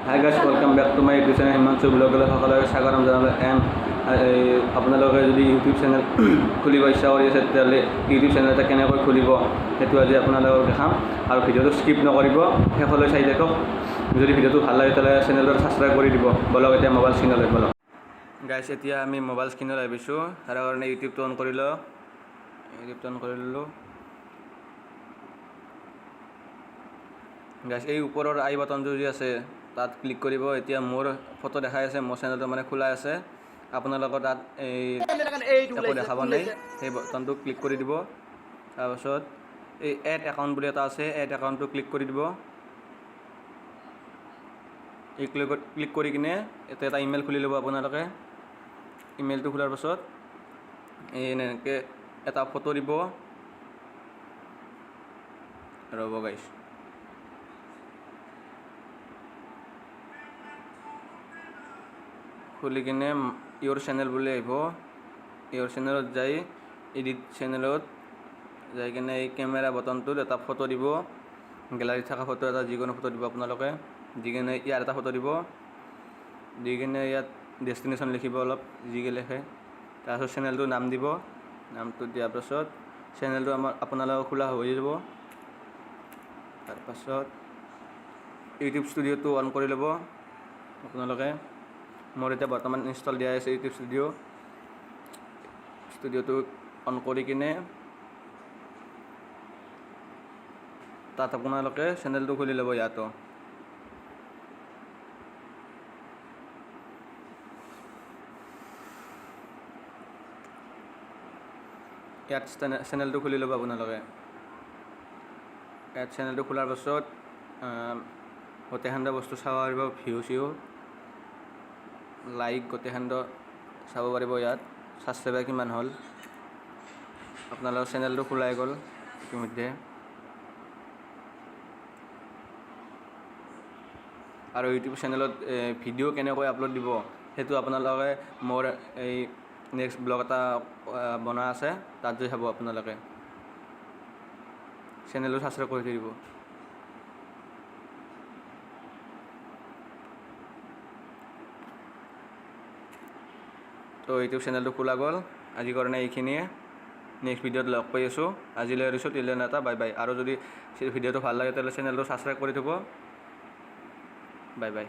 High guys welcome back to my YouTube channel Himanshu ব্লগলৈ সকলোকে স্বাগতম জনালোঁ। এণ্ড আপোনালোকে যদি ইউটিউব চেনেল খুলিব ইচ্ছা কৰি আছে তেতিয়াহ'লে ইউটিউব চেনেল এটা কেনেকৈ খুলিব সেইটো আজি আপোনালোকক দেখাম। আৰু ভিডিঅ'টো স্কিপ নকৰিব, শেষলৈ চাই থাকক। যদি ভিডিঅ'টো ভাল লাগে তেতিয়াহ'লে চেনেলটো ছাবস্ক্ৰাইব কৰি দিব। বলক এতিয়া মোবাইল স্ক্ৰীনলৈ বলক। গাইজ এতিয়া আমি মোবাইল স্ক্ৰীনলৈ আহিছোঁ, তাৰ কাৰণে ইউটিউবটো অন কৰি লওঁ। ইউটিউবটো অন কৰি ল'লোঁ। গাইজ এই ওপৰৰ আই বাটনটো যি আছে তাত ক্লিক কৰিব। এতিয়া মোৰ ফটো দেখাই আছে, মোৰ চেনেলটো মানে খোলা আছে। আপোনালোকৰ তাত একো দেখাব নাই, সেই বাটনটো ক্লিক কৰি দিব। তাৰপাছত এই এড একাউণ্ট বুলি এটা আছে, এড একাউণ্টটো ক্লিক কৰি দিব। এই ক্লিক কৰি কিনে এটা ইমেইল খুলি ল'ব আপোনালোকে। ইমেইলটো খোলাৰ পাছত এই এনেকৈ এটা ফটো দিব। ৰ'ব গাইজ, খুলি কিনে ইয়ৰ চেনেল বুলি আহিব। ইয়ৰ চেনেলত যাই এডিট চেনেলত যাই কিনে এই কেমেৰা বটনটোত এটা ফটো দিব। গেলাৰীত থকা ফটো এটা যিকোনো ফটো দিব আপোনালোকে। দি কিনে ইয়াৰ এটা ফটো দিব, দি কিনে ইয়াত ডেষ্টিনেশ্যন লিখিব অলপ যিকে লিখে। তাৰপাছত চেনেলটোৰ নাম দিব। নামটো দিয়াৰ পাছত চেনেলটো আপোনালোকৰ খোলা হৈ যাব। তাৰপাছত ইউটিউব ষ্টুডিঅ'টো অন কৰি ল'ব আপোনালোকে। মোৰ এতিয়া বৰ্তমান ইনষ্টল দিয়া আছে ইউটিউব ষ্টুডিঅ'টো অন কৰি কিনে তাত আপোনালোকে চেনেলটো খুলি ল'ব। ইয়াতো ইয়াত চেনেলটো খুলি ল'ব আপোনালোকে। ইয়াত চেনেলটো খোলাৰ পাছত গোটেইখন বস্তু চাব পাৰিব, ভিউ চিউ লাইক গোটেইখন চাব পাৰিব। ইয়াত ছাবস্ক্ৰাইবাৰ কিমান হ'ল। আপোনালোকৰ চেনেলটো খোলাই গ'ল ইতিমধ্যে। আৰু ইউটিউব চেনেলত ভিডিঅ' কেনেকৈ আপলোড দিব সেইটো আপোনালোকে মোৰ এই নেক্সট ব্লগ এটা বনোৱা আছে, তাত যাই চাব আপোনালোকে। চেনেলটো ছাবস্ক্ৰাইব কৰি থৈ দিব। তো ইউটিউব চেনেলটো খোলা গ'ল। আজিৰ কাৰণে এইখিনিয়ে। নেক্সট ভিডিঅ'ত লগ পাই আছোঁ। আজিলৈ এৰিছোঁ, তিলে এটা বাই বাই। আৰু যদি ভিডিঅ'টো ভাল লাগে তেতিয়াহ'লে চেনেলটো ছাবস্ক্ৰাইব কৰি থ'ব। Bye bye.